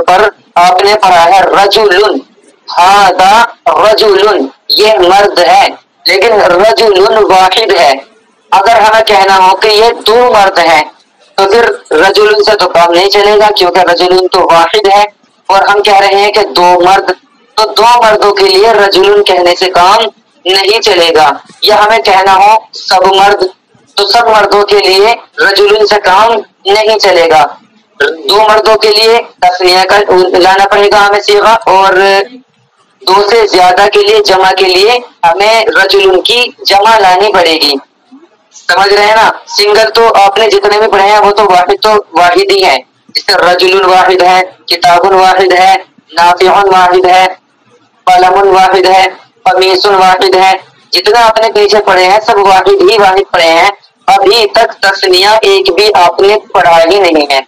پر آپ نے پڑھا ہے رجلن، ہذا رجلن، یہ مرد ہے، لیکن رجلن واحد ہے۔ اگر ہمیں کہنا ہو کہ یہ دو مرد ہیں تو پھر رجلن سے تو کام نہیں چلے گا، کیونکہ رجلن تو واحد ہے، اور ہم کہہ رہے ہیں کہ دو مرد، تو دو مردوں کے لیے رجلن کہنے سے کام نہیں چلے گا۔ یا ہمیں کہنا ہو سب مرد، تو سب مردوں کے لیے رجلن سے کام نہیں چلے گا۔ دو مردوں کے لیے تسنیہ کا لانا پڑے گا ہمیں صیغہ، اور دو سے زیادہ کے لیے جمع کے لیے ہمیں رجلن کی جمع لانی پڑے گی۔ سمجھ رہے ہیں نا؟ سنگل تو آپ نے جتنے بھی پڑھے ہیں وہ تو واحد ہی ہے، جیسے رجل واحد ہے، کتاب واحد ہے، نافع واحد ہے، قلم واحد ہے، قمیص واحد ہے، جتنا آپ نے پیچھے پڑھے ہیں سب واحد ہی واحد پڑھے ہیں۔ ابھی تک تسنیہ ایک بھی آپ نے پڑھا ہی نہیں ہے۔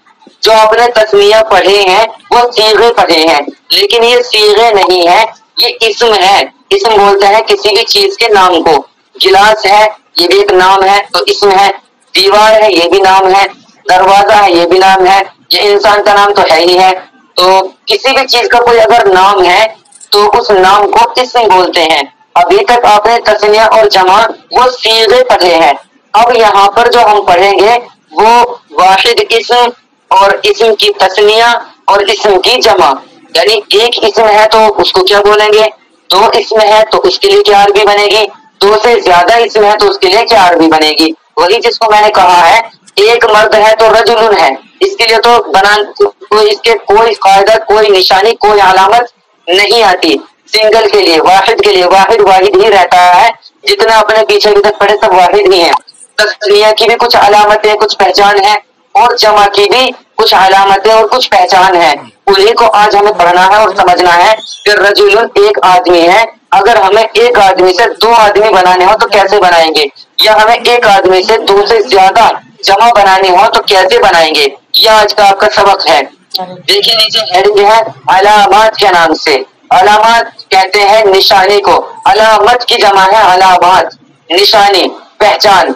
جو آپ نے تسنیہ پڑھے ہیں وہ صیغے پڑھے ہیں، لیکن یہ صیغے نہیں ہے، یہ اسم ہے۔ اسم بولتا ہے کسی بھی چیز کے نام کو۔ گلاس ہے، یہ بھی ایک نام ہے تو اسم ہے۔ دیوار ہے، یہ بھی نام ہے۔ دروازہ ہے، یہ بھی نام ہے۔ یہ انسان کا نام تو ہے ہی ہے۔ تو کسی بھی چیز کا کوئی اگر نام ہے تو اس نام کو اسم بولتے ہیں۔ ابھی تک آپ نے تسنیہ اور جمع وہ صیغے پڑھے ہیں۔ اب یہاں پر جو ہم پڑھیں گے وہ واحد اسم اور اسم کی تسنیہ اور اسم کی جمع، یعنی ایک اسم ہے تو اس کو کیا بولیں گے، دو اسم ہے تو اس کے لیے کیا عربی بنے گی، دو سے زیادہ اسم ہے تو اس کے لیے کیا عربی بنے گی۔ وہی جس کو میں نے کہا ہے ایک مرد ہے تو رجلن ہے، اس کے لیے تو اس کے کوئی قاعدہ، کوئی نشانی، کوئی علامت نہیں آتی۔ سنگل کے لیے، واحد کے لیے واحد واحد ہی رہتا ہے، جتنا اپنے پیچھے بھی تک پڑھے سب واحد ہی ہیں۔ تسنیہ کی بھی کچھ علامتیں، کچھ پہچان ہے، اور جمع کی بھی کچھ علامتیں اور کچھ پہچان ہے، انہیں کو آج ہمیں پڑھنا ہے اور سمجھنا ہے کہ رجلن ایک آدمی ہے۔ اگر ہمیں ایک آدمی سے دو آدمی بنانے ہو تو کیسے بنائیں گے، یا ہمیں ایک آدمی سے دو سے زیادہ جمع بنانی ہو تو کیسے بنائیں گے، یہ آج کا آپ کا سبق ہے۔ دیکھیے نیچے ہیڈنگ ہے علامات کے نام سے۔ علامات کہتے ہیں نشانی کو، علامت کی جمع ہے علامات، نشانی، پہچان۔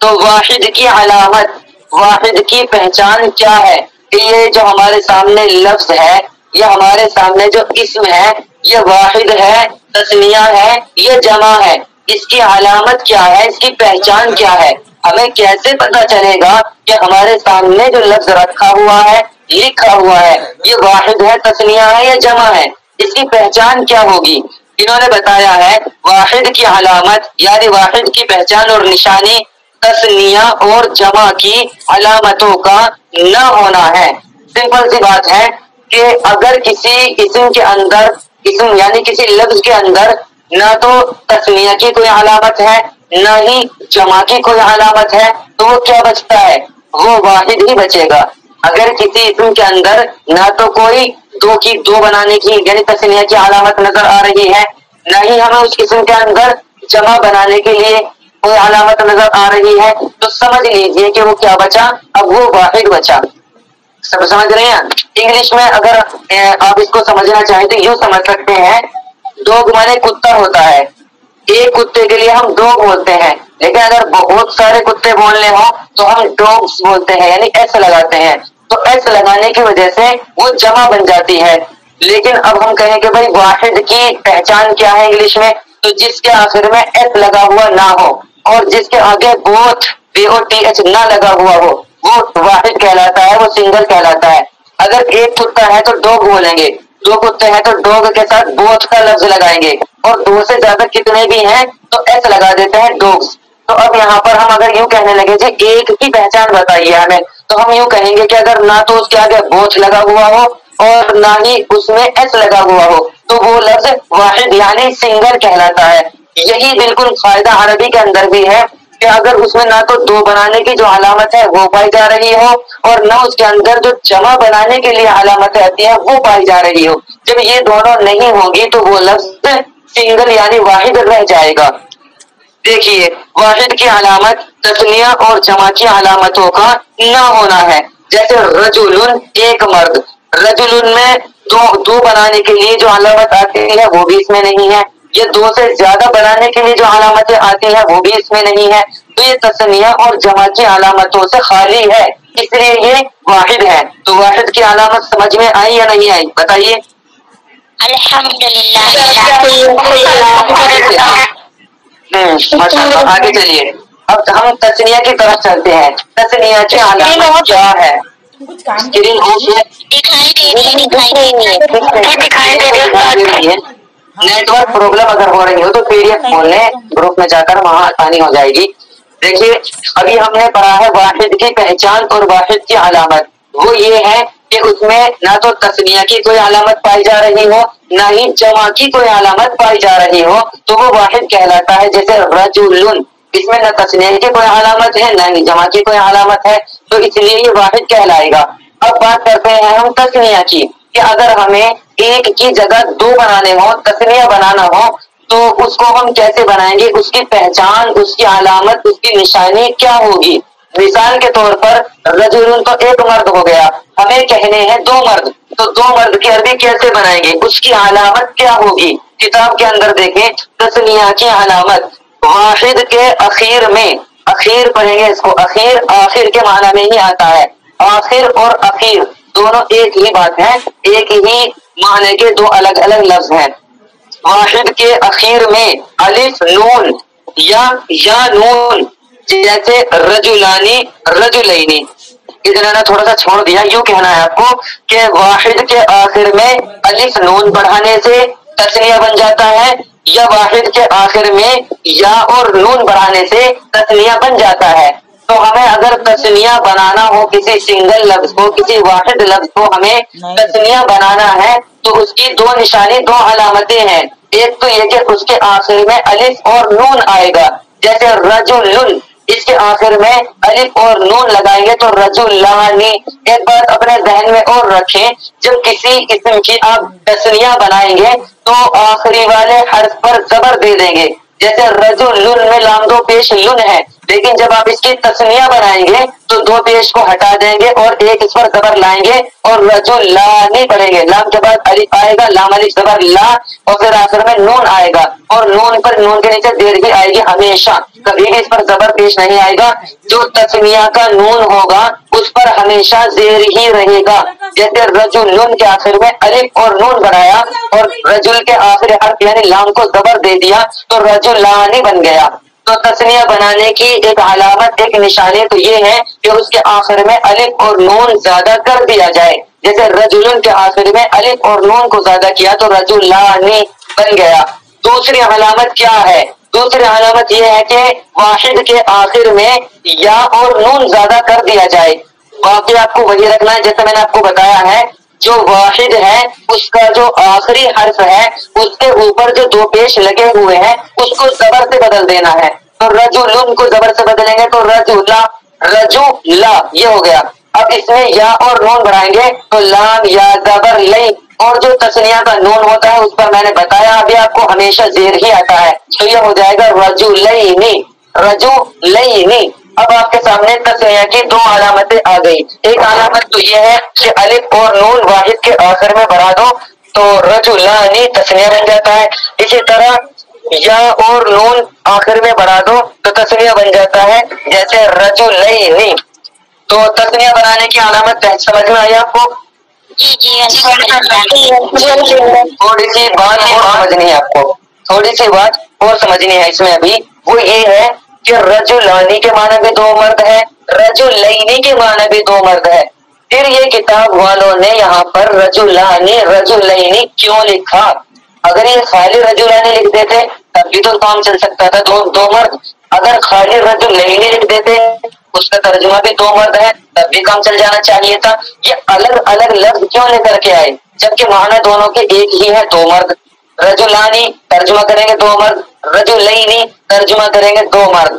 تو واحد کی علامت، واحد کی پہچان کیا ہے کہ یہ جو ہمارے سامنے لفظ ہے، یہ ہمارے سامنے جو اسم ہے یہ واحد ہے، تسنیہ ہے، یہ جمع ہے، اس کی علامت کیا ہے، اس کی پہچان کیا ہے۔ ہمیں کیسے پتا چلے گا کہ ہمارے سامنے جو لفظ رکھا ہوا ہے، لکھا ہوا ہے، یہ واحد ہے، تسنیہ ہے یا جمع ہے، اس کی پہچان کیا ہوگی۔ انہوں نے بتایا ہے واحد کی علامت یعنی واحد کی پہچان اور نشانی تسنیہ اور جمع کی علامتوں کا نہ ہونا ہے۔ سمپل سی بات ہے کہ اگر کسی اسم کے اندر، اسم یعنی کسی لفظ کے اندر نہ تو تسنیہ کی کوئی علامت ہے نہ ہی جمع کی کوئی علامت ہے تو وہ کیا بچتا ہے، وہ واحد ہی بچے گا۔ اگر کسی اسم کے اندر نہ تو کوئی دو کی دو بنانے کی یعنی تسنیہ کی علامت نظر آ رہی ہے، نہ ہی ہمیں اس قسم کے اندر جمع بنانے کے لیے کوئی علامت نظر آ رہی ہے، تو سمجھ لیجئے کہ وہ کیا بچا، اب وہ واحد بچا۔ سب سمجھ رہے ہیں؟ انگلش میں اگر آپ اس کو سمجھنا چاہیں تو یوں سمجھ سکتے ہیں، ڈوگ مانے کتا ہوتا ہے، ایک کتے کے لیے ہم ڈوگ بولتے ہیں، لیکن اگر بہت سارے کتے بولنے ہوں تو ہم ڈوگس بولتے ہیں، یعنی ایس لگاتے ہیں، تو ایس لگانے کی وجہ سے وہ جمع بن جاتی ہے۔ لیکن اب ہم کہیں کہ بھائی واحد کی پہچان کیا ہے انگلش میں، تو جس کے آخر میں ایس لگا ہوا نہ ہو اور جس کے آگے بوتھ BOTH نہ لگا ہوا ہو وہ واحد کہلاتا ہے، وہ سنگل کہلاتا ہے۔ اگر ایک کتا ہے تو ڈوگ بولیں گے، دو کتے ہیں تو ڈوگ کے ساتھ بوتھ کا لفظ لگائیں گے، اور دو سے زیادہ کتنے بھی ہیں تو ایس لگا دیتے ہیں ڈوگس۔ تو اب یہاں پر ہم اگر یوں کہنے لگے جی ایک کی پہچان بتائیے ہمیں، تو ہم یوں کہیں گے کہ اگر نہ تو اس کے آگے بوتھ لگا ہوا ہو اور نہ ہی اس میں ایس لگا ہوا ہو تو وہ لفظ واحد یعنی سنگل کہلاتا ہے۔ یہی بالکل قاعدہ عربی کے اندر بھی ہے کہ اگر اس میں نہ تو دو بنانے کی جو علامت ہے وہ پائی جا رہی ہو اور نہ اس کے اندر جو جمع بنانے کے لیے علامت آتی ہے وہ پائی جا رہی ہو، جب یہ دونوں نہیں ہوگی تو وہ لفظ سنگل یعنی واحد رہ جائے گا۔ دیکھیے واحد کی علامت تسنیہ اور جمع کی علامتوں کا نہ ہونا ہے، جیسے رجلن ایک مرد، رجلن میں دو بنانے کے لیے جو علامت آتی ہے وہ بھی اس میں نہیں ہے، یہ دو سے زیادہ بنانے کے لیے جو علامتیں آتی ہیں وہ بھی اس میں نہیں ہے، تو یہ تسنیہ اور جمع کی علامتوں سے خالی ہے۔ اس لیے یہ واحد ہے. تو واحد کی علامت سمجھ میں آئی یا نہیں آئی بتائیے؟ الحمدللہ. ماشاء اللہ. آگے چلیے. اب ہم تسنیہ کی طرف چلتے ہیں. تسنیہ کی علامت کیا ہے؟ اسکرین دکھائی دے رہی ہے. نیٹ ورک پرابلم اگر ہو رہی ہو تو پی ڈی ایف کھولنے گروپ میں جا کر وہاں آسانی ہو جائے گی. دیکھیے ابھی ہم نے پڑھا ہے واحد کی پہچان اور واحد کی علامت. وہ یہ ہے کہ اس میں نہ تو تسنیہ کی کوئی علامت پائی جا رہی ہو نہ ہی جمع کی کوئی علامت پائی جا رہی ہو تو وہ واحد کہلاتا ہے. جیسے رجل، اس میں نہ تسنیہ کی کوئی علامت ہے نہ ہی جمع کی کوئی علامت ہے تو اس لیے یہ واحد کہلائے گا. اب بات کرتے ہیں ہم تسنیہ کی کہ اگر ہمیں ایک کی جگہ دو بنانے ہو، تسنیہ بنانا ہو تو اس کو ہم کیسے بنائیں گے؟ اس کی پہچان، اس کی علامت، اس کی نشانی کیا ہوگی؟ مثال کے طور پر رجل تو ایک مرد ہو گیا، ہمیں کہنے ہیں دو مرد، تو دو مرد کی عربی کیسے بنائیں گے؟ اس کی علامت کیا ہوگی؟ کتاب کے اندر دیکھیں تسنیہ کی علامت واحد کے اخیر میں، اخیر پڑھیں گے اس کو، اخیر آخر کے معنی میں ہی آتا ہے. آخر اور اخیر دونوں ایک ہی بات ہے، ایک ہی معنی کے دو الگ الگ لفظ ہیں. واحد کے اخیر میں الف نون یا نون، جیسے رجلانی رجلینی. ادھر نے تھوڑا سا چھوڑ دیا، یوں کہنا ہے آپ کو کہ واحد کے آخر میں الف نون بڑھانے سے تسنیہ بن جاتا ہے یا واحد کے آخر میں یا اور نون بڑھانے سے تسنیہ بن جاتا ہے. تو ہمیں اگر تسنیہ بنانا ہو، کسی سنگل لفظ کو، کسی واحد لفظ کو ہمیں تسنیہ بنانا ہے تو اس کی دو نشانی، دو علامتیں ہیں. ایک تو یہ کہ اس کے آخر میں الف اور نون آئے گا، جیسے رجل، اس کے آخر میں الف اور نون لگائیں گے تو رجلانی. ایک بات اپنے ذہن میں اور رکھیں، جب کسی اسم کی آپ تسنیہ بنائیں گے تو آخری والے حرف پر زبر دے دیں گے. جیسے رجل میں لام دو پیش لن ہے، لیکن جب آپ اس کی تسنیہ بنائیں گے تو دو پیش کو ہٹا دیں گے اور ایک اس پر زبر لائیں گے اور رجلانی پڑھیں گے. لام کے بعد الف آئے گا، لام الف زبر لا، اور پھر آخر میں نون آئے گا اور نون پر، نون کے نیچے دیر بھی آئے گی ہمیشہ، کبھی بھی اس پر زبر پیش نہیں آئے گا. جو تسنیہ کا نون ہوگا اس پر ہمیشہ زیر ہی رہے گا. جیسے رجل کے آخر میں الف اور نون بنایا اور رجل کے آخری حرف یعنی لام کو زبر دے دیا تو رجلانی بن گیا. تو تسنیہ بنانے کی ایک علامت، ایک نشانی تو یہ ہے کہ اس کے آخر میں الف اور نون زیادہ کر دیا جائے. جیسے رجل کے آخر میں الف اور نون کو زیادہ کیا تو رجلانی بن گیا. دوسری علامت کیا ہے؟ دوسری علامت یہ ہے کہ واحد کے آخر میں یا اور نون زیادہ کر دیا جائے. باقی آپ کو وہی رکھنا ہے جیسے میں نے آپ کو بتایا ہے. جو واحد ہے اس کا جو آخری حرف ہے اس کے اوپر جو دو پیش لگے ہوئے ہیں اس کو زبر سے بدل دینا ہے. تو رجل کو زبر سے بدلیں گے تو رجلا، رجولا یہ ہو گیا. اب اس میں یا اور نون بڑھائیں گے تو لام یا زبر لئی، اور جو تسنیہ کا نون ہوتا ہے اس پر میں نے بتایا ابھی آپ کو ہمیشہ زیر ہی آتا ہے تو یہ ہو جائے گا رجلینی، رجلینی. اب آپ کے سامنے تسنیہ کی دو علامتیں آ گئی. ایک علامت تو یہ ہے کہ الف اور نون واحد کے آخر میں بڑھا دو تو رجلانی تسنیہ بن جاتا ہے. اسی طرح یا اور نون آخر میں بڑھا دو تو تسنیہ بن جاتا ہے، جیسے رجلینی. تو تسنیہ بنانے کی علامت سمجھ میں آئی آپ کو؟ جی الحمدللہ. تھوڑی سی بات اور سمجھنی ہے آپ کو، تھوڑی سی بات اور سمجھنی ہے اس میں ابھی. وہ یہ ہے کہ رجلانی کے معنی بھی دو مرد ہے، رجلینی کے معنی بھی دو مرد ہے. پھر یہ کتاب والوں نے یہاں پر رجلانی رجلینی کیوں لکھا؟ اگر یہ خالی رجلانی لکھ دیتے تب بھی تو کام چل سکتا تھا، دو مرد. اگر خالی رجلینی لکھ دیتے اس کا ترجمہ بھی دو مرد ہے تب بھی کام چل جانا چاہیے تھا. یہ الگ الگ لفظ کیوں لے کر کے آئے جبکہ معنی دونوں کے ایک ہی ہے، دو مرد. رجلانی ترجمہ کریں گے دو مرد، رجلینی ترجمہ کریں گے دو مرد.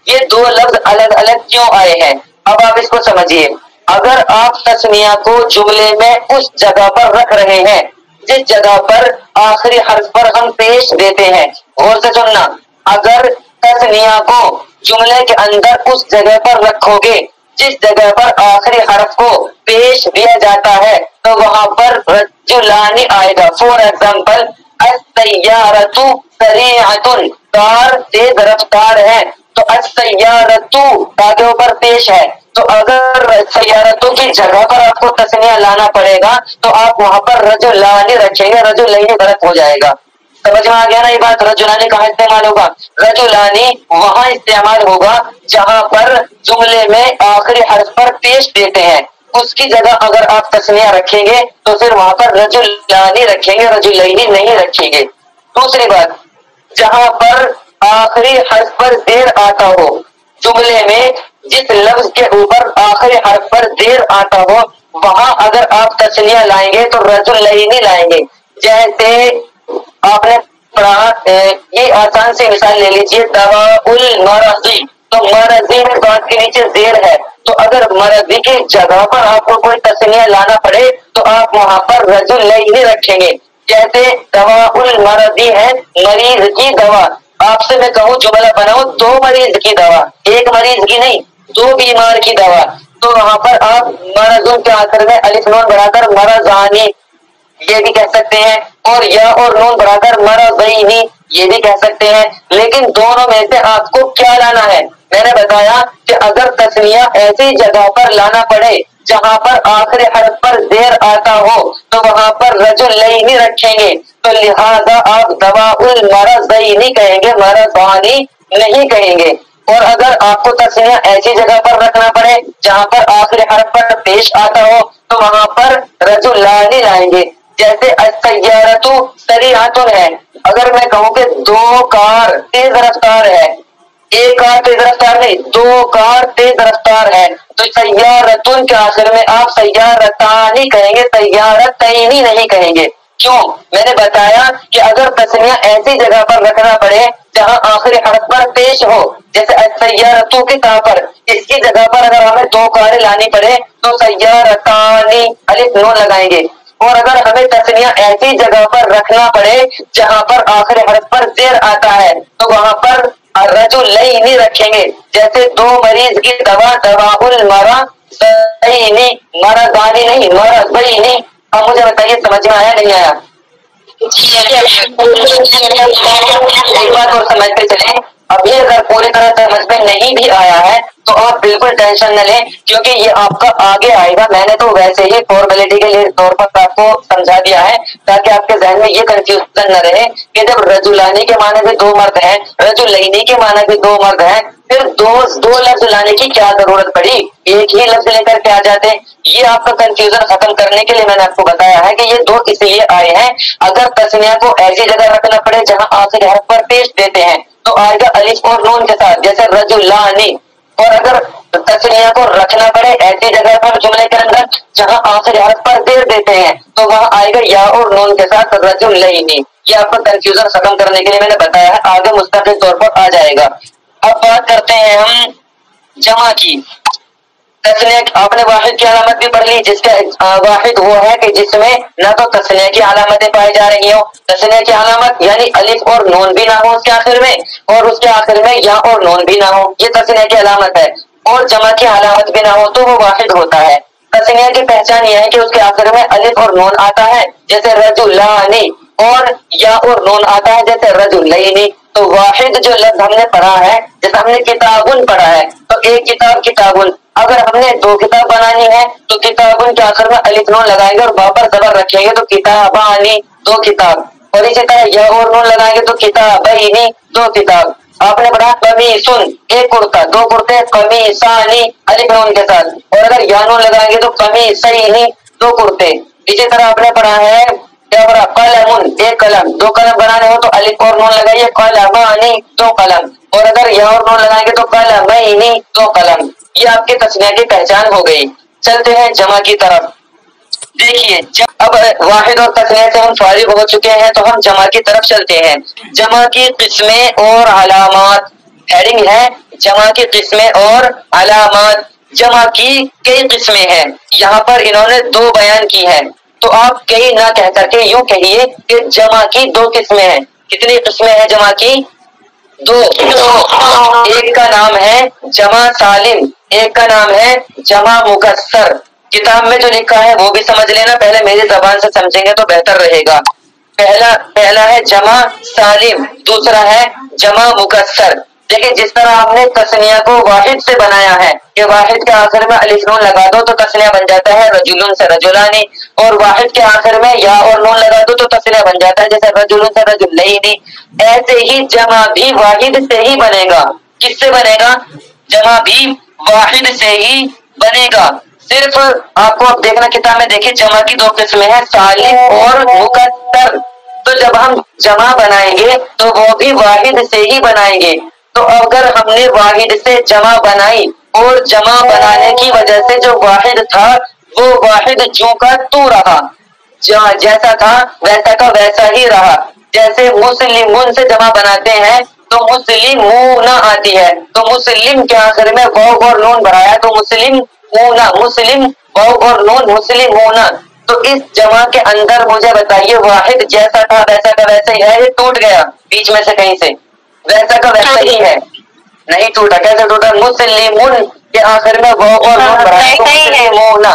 یہ دو لفظ الگ الگ کیوں آئے ہیں؟ اب آپ اس کو سمجھیے. اگر آپ تسنیہ کو جملے میں اس جگہ پر رکھ رہے ہیں جس جگہ پر آخری حرف پر ہم پیش دیتے ہیں، غور سے سننا، اگر تسنیہ کو جملے کے اندر اس جگہ پر رکھو گے جس جگہ پر آخری حرف کو پیش دیا جاتا ہے تو وہاں پر رجلانی آئے گا. فور ایگزامپل السیارۃ سریعۃ، کار تیز رفتار ہے تو السیارۃ کے اوپر پیش ہے تو اگر سیارتوں کی جگہ پر آپ کو تسنیہ لانا پڑے گا تو آپ وہاں پر رجلانی رکھیں گے، رجلین غلط ہو جائے گا۔ سمجھ میں آ گیا نا یہ بات؟ رجلانی کہاں استعمال ہوگا؟ رجلانی وہاں استعمال ہوگا جہاں پر جملے میں آخری حرف پر پیش دیتے ہیں، اس کی جگہ اگر آپ تسنیہ رکھیں گے تو پھر وہاں پر رجلانی رکھیں گے، رجلین نہیں رکھیں گے۔ دوسری بات، جہاں پر آخری حرف پر زیر آتا ہو، جملے میں جس لفظ کے اوپر آخری حرف پر زیر آتا ہو وہاں اگر آپ تسنیہ لائیں گے تو رجلین لائیں گے۔ جیسے آپ نے پڑھا، یہ آسان سی مثال لے لیجیے، دواء المرضی، تو مرضی میں بات کے نیچے زیر ہے، تو اگر مرضی کی جگہ پر آپ کو کوئی تسنیہ لانا پڑے تو آپ وہاں پر رجلین رکھیں گے۔ جیسے دواء المرضی ہے مریض کی دوا، آپ سے میں کہوں جملہ بناؤ دو مریض کی دوا، ایک مریض کی نہیں، دو بیمار کی دوا، تو وہاں پر آپ مرضوں کے آخر میں الف نون بڑھا کر مرضانی یہ بھی کہہ سکتے ہیں، اور یا اور نون بڑھا کر مرضینی یہ بھی کہہ سکتے ہیں، لیکن دونوں میں سے آپ کو کیا لانا ہے؟ میں نے بتایا کہ اگر تسنیہ ایسی جگہ پر لانا پڑے جہاں پر آخری حرف پر زیر آتا ہو تو وہاں پر رجلین رکھیں گے، تو لہذا آپ دواء المرضینی کہیں گے، مرضانی نہیں کہیں گے۔ اور اگر آپ کو تسنیہ ایسی جگہ پر رکھنا پڑے جہاں پر آخری حرف پر پیش آتا ہو تو وہاں پر رجلانی لائیں گے۔ جیسے السیارۃ سریعۃ ہے، اگر میں کہوں کہ دو کار تیز رفتار ہے، ایک کار تیز رفتار نہیں، دو کار تیز رفتار ہے، تو سیارتن کے آخر میں آپ سیارتانی کہیں گے، سیارتینی نہیں کہیں گے۔ کیوں؟ میں نے بتایا کہ اگر تسنیہ ایسی جگہ پر رکھنا پڑے جہاں آخری حرف پر پیش ہو، جیسے سیارتوں کی طرح پر، اس کی جگہ پر اگر ہمیں دو کاریں لانی پڑے تو سیارتانی الف نون لگائیں گے، اور اگر ہمیں تسنیہ ایسی جگہ پر رکھنا پڑے جہاں پر آخری حرف پر زیر آتا ہے تو وہاں پر رجلین رکھیں گے۔ جیسے دو مریض کی دوا، دواء المرضینی، مرضانی نہیں، مرضینی۔ اب مجھے بتائیے سمجھ میں آیا نہیں آیا؟ ایک بات اور سمجھتے چلیں، ابھی اگر پوری طرح سمجھ میں نہیں بھی آیا ہے تو آپ بالکل ٹینشن نہ لیں، کیونکہ یہ آپ کا آگے آئے گا۔ میں نے تو ویسے ہی فارمیلٹی کے لیے طور پر آپ کو سمجھا دیا ہے تاکہ آپ کے ذہن میں یہ کنفیوژن نہ رہے کہ جب رجلانی کے معنی بھی دو مرد ہیں، رجلینی کے معنی بھی دو مرد ہیں، پھر دو لفظ لانے کی کیا ضرورت پڑی، ایک ہی لفظ لے کر کے آ جاتے۔ یہ آپ کا کنفیوژن ختم کرنے کے لیے میں نے آپ کو بتایا ہے کہ یہ دو اس لیے آئے ہیں، اگر تسنیہ کو ایسی جگہ رکھنا پڑے جہاں آخری حرف پر پیش دیتے ہیں تو آئے گا الف اور نون کے ساتھ، جیسے رجلانی، اور اگر تسنیہ کو رکھنا پڑے ایسی جگہ پر جملے کے اندر جہاں آخری حرف پر زیر دیتے ہیں تو وہاں آئے گا یا اور نون کے ساتھ رجلینی۔ یہ آپ کا کنفیوژن ختم کرنے کے لیے میں نے بتایا ہے، آگے مستقل طور پر آ جائے گا۔ اب بات کرتے ہیں ہم جمع کی۔ تسنیہ آپ نے واحد کی علامت بھی پڑھ لی، جس کا واحد وہ ہے کہ جس میں نہ تو تسنیہ کی علامتیں پائی جا رہی ہوں، تسنیہ کی علامت یعنی الف اور نون بھی نہ ہو اس کے آخر میں، اور اس کے آخر میں یا اور نون بھی نہ ہو، یہ تسنیہ کی علامت ہے، اور جمع کی علامت بھی نہ ہو تو وہ واحد ہوتا ہے۔ تسنیہ کی پہچان یہ ہے کہ اس کے آخر میں الف اور نون آتا ہے جیسے رجلانی، اور یا اور نون آتا ہے جیسے رجلینی۔ تو واحد جو لفظ ہم نے پڑھا ہے، جیسے ہم نے کتابن پڑھا ہے تو ایک کتاب کتابن، اگر ہم نے دو کتاب بنانی ہے تو کتابن کے آخر میں الف نون لگائیں گے اور باپر زبر رکھیں گے تو کتابانی، دو کتاب، اور اسی طرح یا اور نون لگائیں گے تو کتابینی، دو کتاب۔ آپ نے پڑھا قمیصن، ایک کرتا، دو کرتے، قمیصانی الف نون کے ساتھ، اور اگر یا نون لگائیں گے تو قمیصینی، دو کرتے۔ اسی طرح آپ نے پڑھا ہے کیا پڑھا؟ قلم، ایک قلم، دو قلم بنانے ہو تو الف اور نون لگائیے، قلمانی، دو قلم، اور اگر یا اور نون لگائیں گے تو قلمینی، دو قلم۔ یہ آپ کی تسنیہ کی پہچان ہو گئی۔ چلتے ہیں جمع کی طرف۔ دیکھیے اب واحد اور تسنیہ سے ہم فارغ ہو چکے ہیں تو ہم جمع کی طرف چلتے ہیں۔ جمع کی قسمیں اور علامات، ہیڈنگ ہے جمع کی قسمیں اور علامات۔ جمع کی کئی قسمیں ہیں، یہاں پر انہوں نے دو بیان کی ہیں، تو آپ کئی نہ کہہ کر کے یوں کہیے کہ جمع کی دو قسمیں ہیں۔ کتنی قسمیں ہیں جمع کی؟ دو۔ ایک کا نام ہے جمع سالم، ایک کا نام ہے جمع مکسر۔ کتاب میں جو لکھا ہے وہ بھی سمجھ لینا، پہلے میری زبان سے سمجھیں گے تو بہتر رہے گا۔ پہلا ہے جمع سالم، دوسرا ہے جمع مکسر۔ دیکھیں جس طرح ہم نے تسنیہ کو واحد سے بنایا ہے کہ واحد کے آخر میں الف نون لگا دو تو تسنیہ بن جاتا ہے رجلن سے رجلانی، اور واحد کے آخر میں یا اور نون لگا دو تو تسنیہ بن جاتا ہے جیسے رجلن سے رجلین۔ ایسے ہی جمع بھی واحد سے ہی بنے گا۔ کس سے بنے گا؟ جمع بھی واحد سے ہی بنے گا۔ صرف آپ کو اب دیکھنا کتاب میں دیکھیں جمع کی دو قسمیں ہیں، سالم اور مکسر۔ تو جب ہم جمع بنائیں گے تو وہ بھی واحد سے ہی بنائیں گے۔ تو اگر ہم نے واحد سے جمع بنائی اور جمع بنانے کی وجہ سے جو واحد تھا وہ واحد جو کا تو رہا، جیسا تھا ویسا کا ویسا ہی رہا۔ جیسے مسلمون سے جمع بناتے ہیں تو مسلمون آتی ہے، تو مسلم کے آخر میں واو اور نون بڑھایا تو مسلم واو اور نون مسلمون۔ تو اس جمع کے اندر مجھے بتائیے واحد جیسا تھا ویسا کا ویسا ہی ہے، یہ ٹوٹ گیا بیچ میں سے کہیں سے؟ ویسا کا ویسا ہی ہے، نہیں ٹوٹا۔ کیسے ٹوٹا؟ مسلمون کے آخر میں واو اور نون بڑھایا تو مسلمون،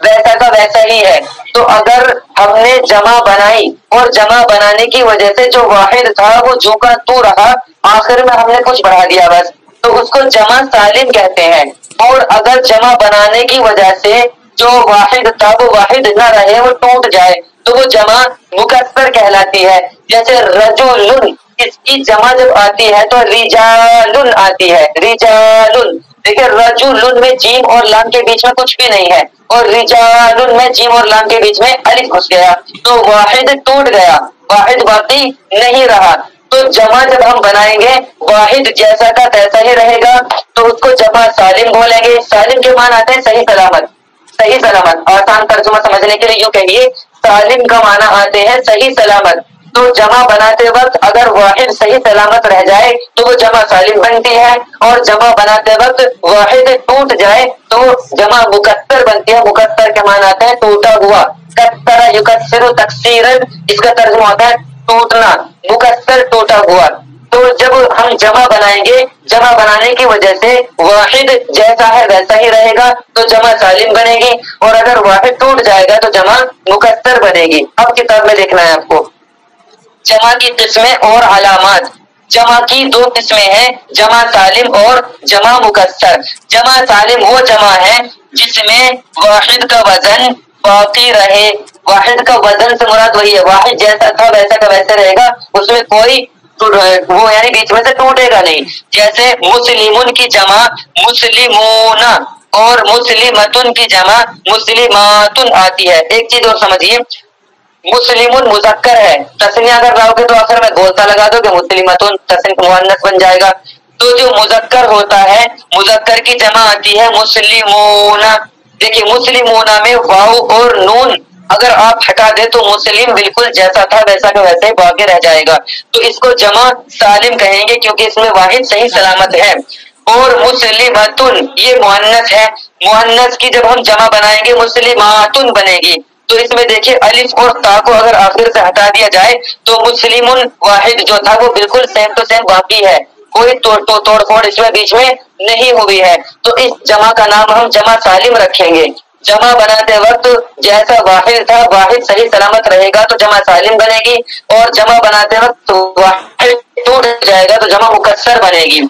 ویسا کا ویسا ہی ہے۔ تو اگر ہم نے جمع بنائی اور جمع بنانے کی وجہ سے جو واحد تھا وہ جو کا تو رہا، آخر میں ہم نے کچھ بڑھا دیا بس، تو اس کو جمع سالم کہتے ہیں۔ اور اگر جمع بنانے کی وجہ سے جو واحد تھا وہ واحد نہ رہے، وہ ٹوٹ جائے تو وہ جمع مکسر کہلاتی ہے۔ جیسے رجلن، اس کی جمع جب آتی ہے تو رجالن آتی ہے، رجالن۔ دیکھیں رجلن میں جیم اور لام کے بیچ میں کچھ بھی نہیں ہے، اور رجالن میں جیم اور لام کے بیچ میں الف گھس گیا تو واحد ٹوٹ گیا، واحد باقی نہیں رہا۔ تو جمع جب ہم بنائیں گے واحد جیسا کا تیسا ہی رہے گا تو اس کو جمع سالم بولیں گے۔ سالم کے معنی آتے ہیں صحیح سلامت، صحیح سلامت۔ آسان ترجمہ سمجھنے کے لیے یوں کہیے سالم کا معنی آتے ہیں صحیح سلامت۔ تو جمع بناتے وقت اگر واحد صحیح سلامت رہ جائے تو وہ جمع سالم بنتی ہے، اور جمع بناتے وقت واحد ٹوٹ جائے تو جمع مکسر بنتی ہے۔ مکسر کے معنی آتا ہے ٹوٹا ہوا، کسر یکسر تکسیرا، اس کا ترجمہ ہوتا ہے ٹوٹنا، مکسر ٹوٹا ہوا۔ تو جب ہم جمع بنائیں گے جمع بنانے کی وجہ سے واحد جیسا ہے ویسا ہی رہے گا تو جمع سالم بنے گی، اور اگر واحد ٹوٹ جائے گا تو جمع مکسر بنے گی۔ اب کتاب میں دیکھنا ہے آپ کو جمع کی قسمیں اور علامات۔ جمع کی دو قسمیں ہیں، جمع سالم اور جمع مکسر۔ جمع سالم وہ جمع ہے جس میں واحد کا وزن باقی رہے۔ واحد کا وزن سے مراد وہی ہے، واحد جیسا تھا ویسا کا ویسا رہے گا، اس میں کوئی وہ یعنی بیچ میں سے ٹوٹے گا نہیں۔ جیسے مسلمون کی جمع مسلمون اور مسلمتن کی جمع مسلماتن آتی ہے۔ ایک چیز اور سمجھیے، مسلمون مذکر ہے، تسنیہ اگر لاؤ گے تو آخر میں گولتا لگا دو کہ مسلمتن، تسنیہ مؤنث بن جائے گا۔ تو جو مذکر ہوتا ہے مذکر کی جمع آتی ہے مسلمون۔ دیکھیے مسلمون میں واو اور نون اگر آپ ہٹا دے تو مسلم بالکل جیسا تھا ویسا کا ویسا ہی باقی رہ جائے گا، تو اس کو جمع سالم کہیں گے کیونکہ اس میں واحد صحیح سلامت ہے۔ اور مسلمتن یہ مؤنث ہے، مؤنث کی جب ہم جمع بنائیں گے مسلماتن بنے گی۔ تو اس میں دیکھیے الف اور تا کو اگر آخر سے ہٹا دیا جائے تو مسلمن واحد جو تھا وہ بالکل سیم ٹو سیم باقی ہے، کوئی توڑ پھوڑ اس میں بیچ میں نہیں ہوئی ہے۔ تو اس جمع کا نام ہم جمع سالم رکھیں گے۔ جمع بناتے وقت جیسا واحد تھا واحد صحیح سلامت رہے گا تو جمع سالم بنے گی، اور جمع بناتے وقت واحد ٹوٹ جائے گا تو جمع مکسر بنے گی۔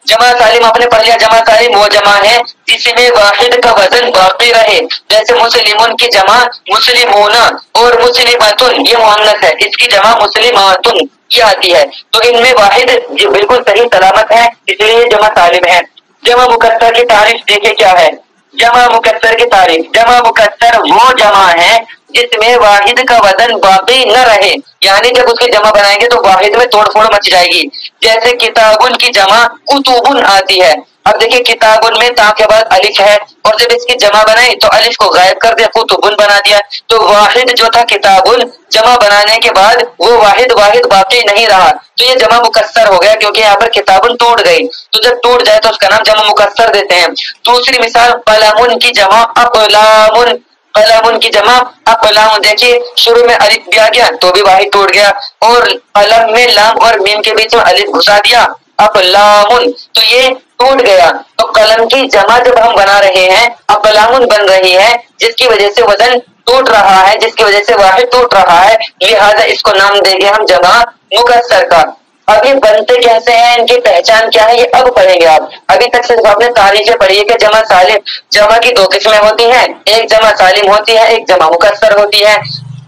جمع سالم آپ نے پڑھ لیا، جمع سالم وہ جمع ہے جس میں واحد کا وزن باقی رہے۔ جیسے مسلمون کی جمع مسلمون اور مسلماتن یہ مؤنث ہے، اس کی جمع مسلماتن یہ آتی ہے، تو ان میں واحد بالکل صحیح سلامت ہے اس لیے یہ جمع سالم ہے۔ جمع مکسر کی تعریف دیکھیں کیا ہے۔ جمع مکسر کی تعریف، جمع مکسر وہ جمع ہے جس میں واحد کا وزن باقی نہ رہے، یعنی جب اس کی جمع بنائیں گے تو واحد میں توڑ پھوڑ مچ جائے گی۔ جیسے کتابن کی جمع کتبن آتی ہے، اب دیکھیں کتابن میں تا کے بعد الف ہے، اور جب اس کی جمع بنائی تو الف کو غائب کر دیا کتبن بنا دیا، تو واحد جو تھا کتابن جمع بنانے کے بعد وہ واحد باقی نہیں رہا، تو یہ جمع مکسر ہو گیا کیونکہ یہاں پر کتابن ٹوٹ گئی، تو جب ٹوٹ جائے تو اس کا نام جمع مکسر دیتے ہیں۔ دوسری مثال قلمن کی جمع اقلامن، قلمن کی جمع اقلام، دیکھیے شروع میں الف بھی آ گیا تو بھی واحد ٹوٹ گیا، اور قلم میں لام اور میم کے بیچ میں الف گھسا دیا اقلامن تو یہ ٹوٹ گیا۔ تو قلم کی جمع جب ہم بنا رہے ہیں اقلامن بن رہی ہے جس کی وجہ سے وزن ٹوٹ رہا ہے، جس کی وجہ سے واحد ٹوٹ رہا ہے، لہذا اس کو نام دیں گے ہم جمع مکسر کا۔ اب یہ بنتے کیسے ہیں، ان کی پہچان کیا ہے، یہ اب پڑھیں گے آپ. ابھی تک صرف آپ نے تعریفیں پڑھی ہے کہ جمع سالم، جمع کی 2 قسمیں ہوتی ہیں، ایک جمع سالم ہوتی ہے، ایک جمع مکسر ہوتی ہے.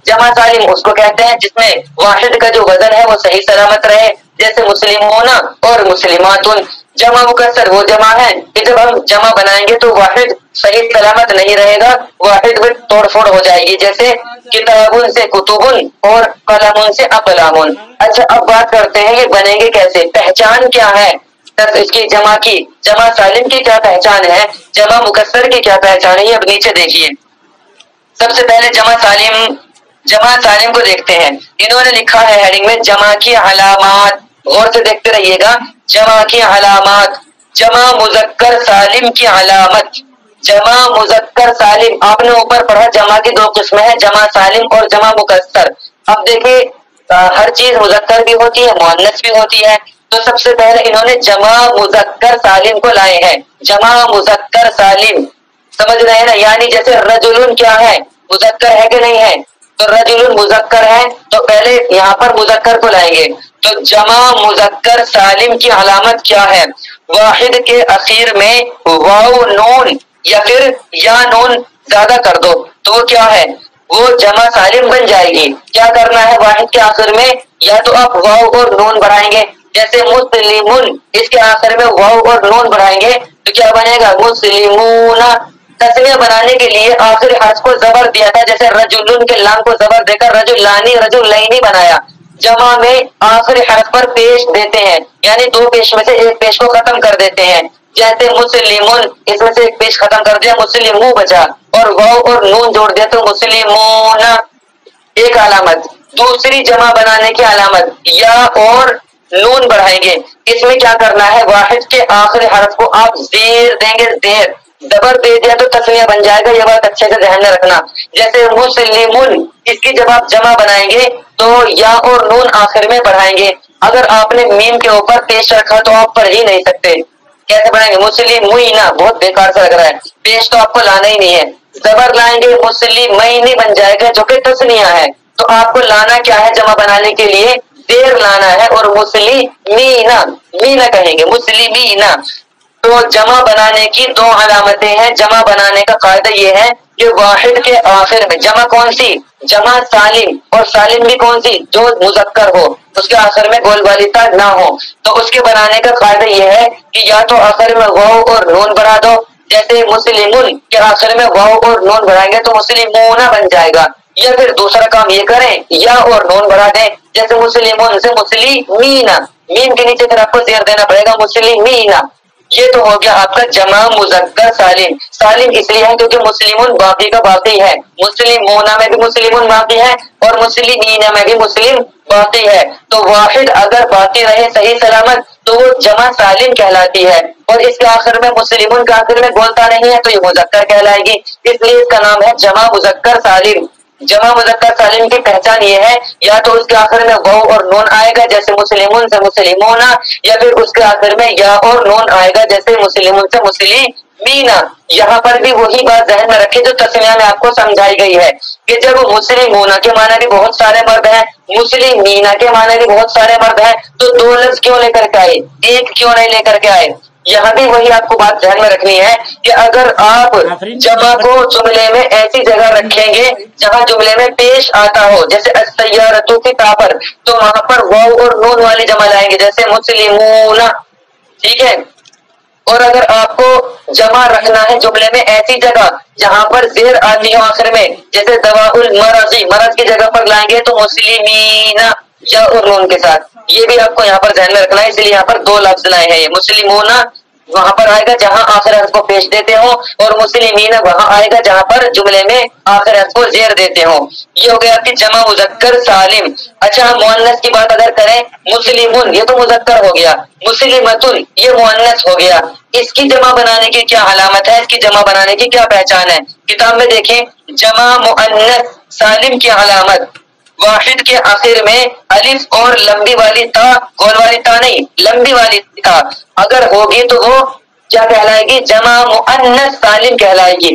جمع سالم اس کو کہتے ہیں جس میں واحد کا جو وزن ہے وہ صحیح سلامت رہے، جیسے مسلمون اور مسلمات. جمع مکسر وہ جمع ہے کہ جب ہم جمع بنائیں گے تو واحد صحیح سلامت نہیں رہے گا، واحد میں توڑ پھوڑ ہو جائے گی، جیسے کتابن سے کتبن اور قلمن سے اقلامن. اچھا اب بات کرتے ہیں یہ بنیں گے کیسے، پہچان کیا ہے اس کی، جمع سالم کی کیا پہچان ہے، جمع مکسر کی کیا پہچان ہے، یہ اب نیچے دیکھیے. سب سے پہلے جمع سالم کو دیکھتے ہیں. انہوں نے لکھا ہے ہیڈنگ میں جمع کی علامات، غور سے دیکھتے رہیے گا. جمع کی علامات، جمع مذکر سالم کی علامت. جمع مذکر سالم آپ نے اوپر پڑھا، جمع کی 2 قسمیں ہیں، جمع سالم اور جمع مکسر. اب دیکھیے ہر چیز مذکر بھی ہوتی ہے مؤنث بھی ہوتی ہے، تو سب سے پہلے انہوں نے جمع مذکر سالم کو لائے ہیں. جمع مذکر سالم سمجھ رہے ہیں نا، یعنی جیسے رجل کیا ہے، مذکر ہے کہ نہیں ہے، تو رجل مذکر ہے تو پہلے یہاں پر مذکر کو لائیں گے. تو جمع مذکر سالم کی علامت کیا ہے، واحد کے اخیر میں واو نون یا پھر یا نون زیادہ کر دو تو وہ کیا ہے، وہ جمع سالم بن جائے گی. کیا کرنا ہے، واحد کے آخر میں یا تو آپ واو اور نون بڑھائیں گے، جیسے مسلمون اس کے آخر میں واو اور نون بڑھائیں گے تو کیا بنے گا مسلمون. تسمیہ بنانے کے لیے آخری حرف کو زبر دیا تھا، جیسے رجلن کے لام کو زبر دے کر رجلانی رجلین بنایا. جمع میں آخری حرف پر پیش دیتے ہیں، یعنی 2 پیش میں سے ایک پیش کو ختم کر دیتے ہیں، جیسے مسلمون اس میں سے ایک پیش ختم کر دیا مسلمو بچا، اور واو اور نون جوڑ دیا تو مسلمون. ایک علامت. دوسری جمع بنانے کی علامت یا اور نون بڑھائیں گے. اس میں کیا کرنا ہے، واحد کے آخری حرف کو آپ زیر دیں گے، زیر زبر دے دیا تو تسمیہ بن جائے گا، یہ بات اچھے سے ذہن میں رکھنا. جیسے مسلمون اس کی جب آپ جمع بنائیں گے تو یا اور نون آخر میں بڑھائیں گے. اگر آپ نے میم کے اوپر پیش رکھا تو آپ پڑھ ہی نہیں سکتے. کیسے پڑھیں گے، مسلمین، بہت بیکار سے لگ رہا ہے، پیش تو آپ کو لانا ہی نہیں ہے. زبر لائیں گے مسلمین بن جائے گا جو کہ تسنیہ ہے. تو آپ کو لانا کیا ہے، جمع بنانے کے لیے دیر لانا ہے اور مسلمینا مینا کہیں گے مسلمینا. تو جمع بنانے کی 2 علامتیں ہیں. جمع بنانے کا قاعدہ یہ ہے کہ واحد کے آخر میں جمع کون سی، جمع سالم، اور سالم بھی کون سی، جو مذکر ہو، اس کے آخر میں گول والی تا نہ ہو. تو اس کے بنانے کا قاعدہ یہ ہے کہ یا تو آخر میں واو اور نون بڑھا دو، جیسے مسلمون کے آخر میں واو اور نون بڑھائیں گے تو مسلمون بن جائے گا، یا پھر دوسرا کام یہ کریں یا اور نون بڑھا دیں، جیسے مسلمون سے مسلمین، میم کے نیچے پھر آپ کو زیر دینا پڑے گا مسلمین. یہ تو ہو گیا آپ کا جمع مذکر سالم. سالم اس لیے ہے کیونکہ مسلمون باقی کا باقی ہے، مسلمون میں بھی مسلمون باقی ہے اور مسلمین میں بھی مسلم باقی ہے. تو واحد اگر باقی رہے صحیح سلامت تو وہ جمع سالم کہلاتی ہے، اور اس کے آخر میں مسلمون کے آخر میں بولتا نہیں ہے تو یہ مذکر کہلائے گی، اس لیے اس کا نام ہے جمع مذکر سالم. جمع مذکر سالم کی پہچان یہ ہے یا تو اس کے آخر میں واو اور نون آئے گا جیسے مسلمون سے مسلمون، یا پھر اس کے آخر میں یا اور نون آئے گا جیسے مسلمون سے مسلمین. یہاں پر بھی وہی بات ذہن میں رکھے جو تسمیہ میں آپ کو سمجھائی گئی ہے کہ جب مسلمون کے معنی بھی بہت سارے مرد ہیں، مسلمین کے معنی بھی بہت سارے مرد ہیں، تو 2 لفظ کیوں لے کر کے آئے، ایک کیوں نہیں لے کر کے آئے. یہاں بھی وہی آپ کو بات ذہن میں رکھنی ہے کہ اگر آپ جمع کو جملے میں ایسی جگہ رکھیں گے جہاں جملے میں پیش آتا ہو، جیسے السیارۃ کی تا پر، تو وہاں پر واو اور نون والی جمع لائیں گے جیسے مسلمون، ٹھیک ہے. اور اگر آپ کو جمع رکھنا ہے جملے میں ایسی جگہ جہاں پر زیر آتی ہو آخر میں، جیسے دواء المرض، مرض کی جگہ پر لائیں گے تو مسلمین یا اور نون کے ساتھ. یہ بھی آپ کو یہاں پر ذہن میں رکھنا ہے، اس لیے یہاں پر 2 لفظ لائے ہیں. یہ مسلمون وہاں پر آئے گا جہاں آخر حرف کو پیش دیتے ہوں، اور مسلمین وہاں آئے گا جہاں پر جملے میں آخر حرف کو زیر دیتے ہوں. یہ ہو گیا آپ کی جمع مذکر سالم. اچھا ہم مؤنث کی بات اگر کریں، مسلمون یہ تو مذکر ہو گیا، مسلمتن یہ مؤنث ہو گیا. اس کی جمع بنانے کی کیا علامت ہے، اس کی جمع بنانے کی کیا پہچان ہے، کتاب میں دیکھیں. جمع مؤنث سالم کی علامت واحد کے آخر میں الف اور لمبی والی تا، گول والی تا نہیں، لمبی والی تا اگر ہوگی تو وہ کیا کہلائے گی، جمع مؤنث سالم کہلائے گی.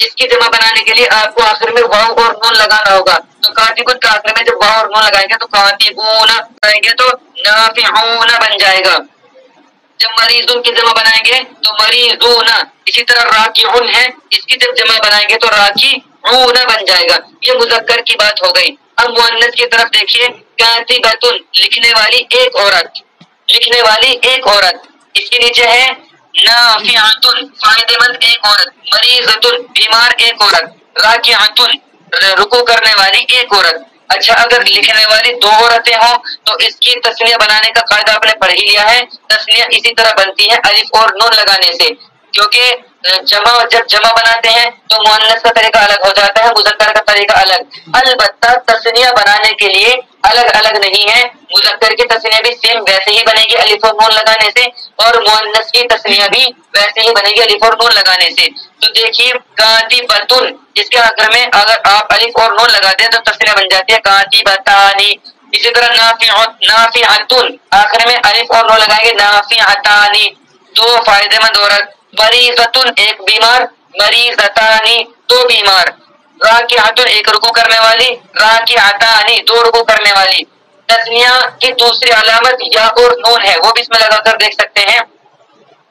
اس کی جمع بنانے کے لیے آپ کو آخر میں واو اور نون لگانا ہوگا. تو کاتبون کا آخر میں جب واو اور نون لگائیں گے تو کاتبون لگائیں گے تو نافعون بن جائے گا. جب مریضون کی جمع بنائیں گے تو مریضون. اسی طرح راکعون ہے، اس کی جب جمع بنائیں گے تو راکعون بن جائے گا. یہ مذکر کی بات ہو گئی. اب مؤنث کی طرف دیکھیے. کاتبتن لکھنے والی ایک عورت، لکھنے والی ایک عورت. اس کے نیچے ہے نافعتن فائدہ مند ایک عورت، مریضتن بیمار ایک عورت، راکعتن رکوع کرنے والی ایک عورت. اچھا اگر لکھنے والی دو عورتیں ہوں تو اس کی تسنیہ بنانے کا قاعدہ آپ نے پڑھ ہی لیا ہے. تسنیہ اسی طرح بنتی ہے الف اور نون لگانے سے، کیونکہ جب جمع بناتے ہیں تو مؤنث کا طریقہ الگ ہو جاتا ہے، مذکر کا طریقہ الگ. البتہ تسنیہ بنانے کے لیے الگ الگ نہیں ہے. مذکر کی تسنیہ بھی سیم ویسے ہی بنے گی الف اور نون لگانے سے، اور مؤنث کی تسنیہ بھی ویسے ہی بنے گی الف اور نون لگانے سے. تو دیکھیے کاتبتن، اس کے آخر میں اگر آپ الف اور نون لگاتے ہیں تو تسنیہ بن جاتی ہے کاتبتانی. اسی طرح نافعتن آخر میں الف اور نون لگائیں گے نافعتانی، دو فائدہ مند عورت. مریضتن ایک بیمار، مریضتانی دو بیمار. راکعتن ایک رکوع کرنے والی، راکعتانی دو رکوع کرنے والی. تسنیہ کی دوسری علامت یا اور نون ہے، وہ بھی اس میں لگا کر دیکھ سکتے ہیں.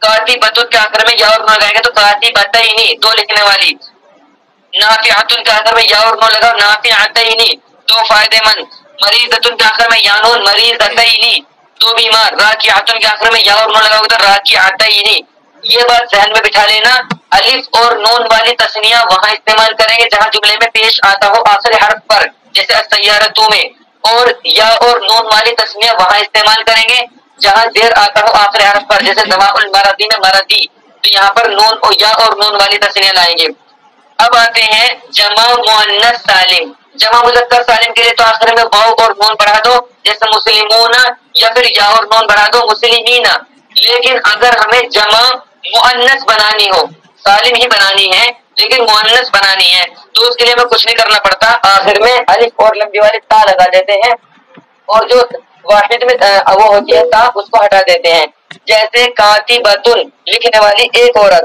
کاتبتن کے آخر میں یا اور نون لگائیں گے تو کاتبتینی دو لکھنے والی. نافعتن کے آخر میں یا اور نون لگاؤ نافعتینی دو فائدہ مند. مریضتن کے آخر میں یا نون مریضتینی دو بیمار. راکعتن کے آخر میں یا اور نون لگاؤ گے تو راکعتینی. یہ بات ذہن میں بٹھا لینا، الف اور نون والی تسنیہ وہاں استعمال کریں گے جہاں جملے میں پیش آتا ہو آخر حرف پر، جیسے السیارتوں میں. اور یا اور نون والی تسنیہ وہاں استعمال کریں گے جہاں زیر آتا ہو آخر حرف پر، جیسے دواء المرضی میں مرضی، تو یہاں پر نون اور یا اور نون والی تسنیہ لائیں گے. اب آتے ہیں جمع مؤنث سالم. جمع مذکر سالم کے لیے تو آخر میں واو اور نون بڑھا دو، جیسے مسلمون، یا پھر یا اور نون بڑھا دو مسلمین. لیکن اگر ہمیں جمع مؤنث بنانی ہو، سالم ہی بنانی ہے لیکن مؤنث بنانی ہے، تو اس کے لیے ہمیں کچھ نہیں کرنا پڑتا. آخر میں الف اور لمبی والی تا لگا دیتے ہیں، اور جو واحد میں وہ ہوتی ہے تا اس کو ہٹا دیتے ہیں. جیسے کاتبتن لکھنے والی ایک عورت.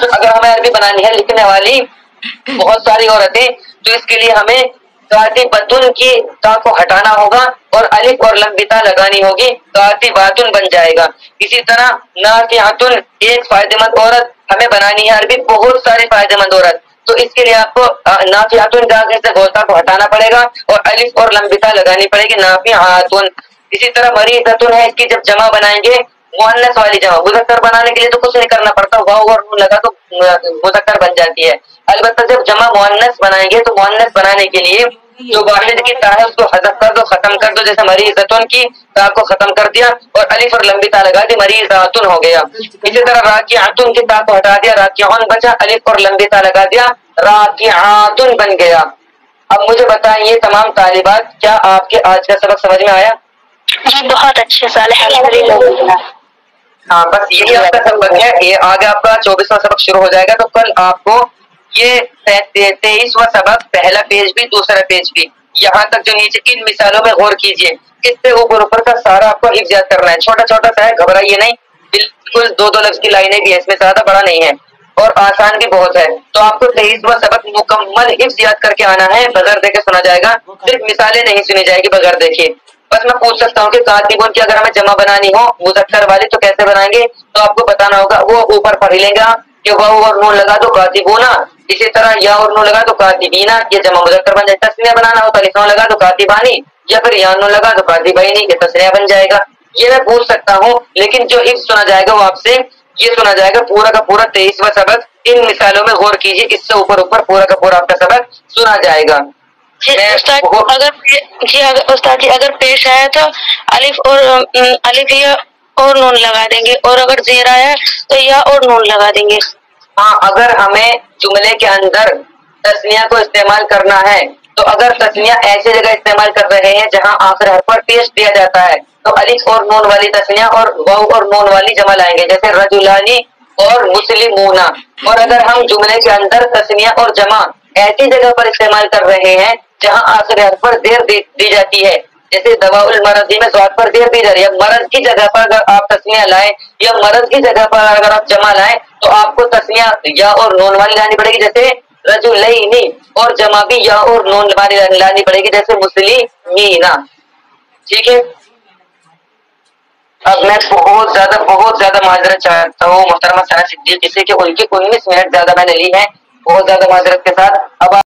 اگر ہمیں عربی بنانی ہے لکھنے والی بہت ساری عورتیں، تو اس کے لیے ہمیں کاتبتن کی تا کو ہٹانا ہوگا اور الف اور لمبی تا لگانی ہوگی، کاتباتن بن جائے گا. اسی طرح نافعتن ایک فائدہ مند عورت ہمیں بنانی ہے عربی بہت سارے فائدہ مند عورت، تو اس کے لیے آپ کو نافعتن کا آخر سے گوتا کو ہٹانا پڑے گا اور الف اور لمبی تا لگانی پڑے گی نافعتن. اسی طرح مریضتن ہے، اس کی جب جمع بنائیں گے مؤنث والی جمع، مذکر بنانے کے لیے تو کچھ نہیں کرنا پڑتا، واو اور نون لگا تو مذکر بن جاتی ہے. البتہ جب جمع مؤنث بنائیں گے تو مؤنث بنانے کے لیے جو واحد کی تا ہے اس کو حذف کر دو، ختم کر دو. جیسے مریضتن کی تا کو ختم کر دیا اور الف اور لمبی تا لگا دی، مریضاتن ہو گیا. اسی طرح راکعتن کی تا کو ہٹا دیا، راکعون بچا، الف اور لمبی تا لگا دیا، راکعاتن بن گیا. اب مجھے بتائیں یہ تمام طالبات کیا آپ کے آج کا سبق سمجھ میں آیا؟ جی بہت اچھے صالح الحمدللہ. ہاں بس یہی آپ کا سبق ہے. یہ آگے آپ کا 24واں سبق شروع ہو جائے گا، تو کل آپ کو یہ 23واں سبق پہلا پیج بھی دوسرا پیج بھی یہاں تک جو نیچے ان مثالوں میں غور کیجئے، اس سے اوپر کا سارا آپ کو حفظ یاد کرنا ہے. چھوٹا چھوٹا سا ہے، گھبرائیے نہیں، بالکل دو لفظ کی لائنیں بھی ہیں، اس میں زیادہ بڑا نہیں ہے اور آسان بھی بہت ہے. تو آپ کو 23واں سبق مکمل حفظ یاد کر کے آنا ہے، بغیر دیکھے سنا جائے گا، صرف مثالیں نہیں سنی جائے گی بغیر دیکھے. بس میں پوچھ سکتا ہوں کہ کاتبون کی اگر ہمیں جمع بنانی ہو مذکر والی تو کیسے بنائیں گے؟ تو آپ کو بتانا ہوگا، وہ اوپر پڑھ لیں گا کہ واو اور نون لگا دو کاتبونا، اسی طرح یا اور نون لگا دو کاتبینا، یہ جمع مذکر بن جائے. تسنیہ بنانا ہو تو الف نون لگا دو کاتبانی، یا پھر یا نون لگا دو کاتبینی، یہ تسنیہ بن جائے گا. یہ میں پوچھ سکتا ہوں، لیکن جو حفظ سنا جائے گا وہ آپ سے یہ سنا جائے گا پورا کا پورا 23واں سبق. ان مثالوں میں غور کیجیے، اس سے اوپر پورا کا پورا آپ کا سبق سنا جائے گا. استاد جی اگر پیش آیا تو الف یا اور نون لگا دیں گے، اور اگر زیر آیا تو یا اور نون لگا دیں گے. ہاں اگر ہمیں جملے کے اندر تسنیہ کو استعمال کرنا ہے تو اگر تسنیہ ایسی جگہ استعمال کر رہے ہیں جہاں آخر حرف پر پیش دیا جاتا ہے تو الف اور نون والی تسنیہ اور واو اور نون والی جمع لائیں گے، جیسے رجلانی اور مسلمونا. اور اگر ہم جملے کے اندر تسنیہ اور جمع ایسی جگہ پر استعمال کر رہے ہیں جہاں آخر حرف پر زیر دی جاتی ہے، جیسے دواء المرضی میں سواد پر زیر دی جا رہی ہے، مرض کی جگہ پر اگر آپ تسنیہ لائیں یا مرض کی جگہ پر اگر آپ جمع لائیں تو آپ کو تسنیہ یا اور نون والی لانی پڑے گی، جیسے رجلین، اور جمع بھی یا اور نون والی لانی پڑے گی، جیسے مسلمین. ٹھیک ہے. اب میں بہت زیادہ معذرت چاہتا ہوں محترمہ ثنا صدیقی سے کہ ان کی 19 منٹ زیادہ میں نے لی ہے، بہت زیادہ معذرت کے ساتھ. اب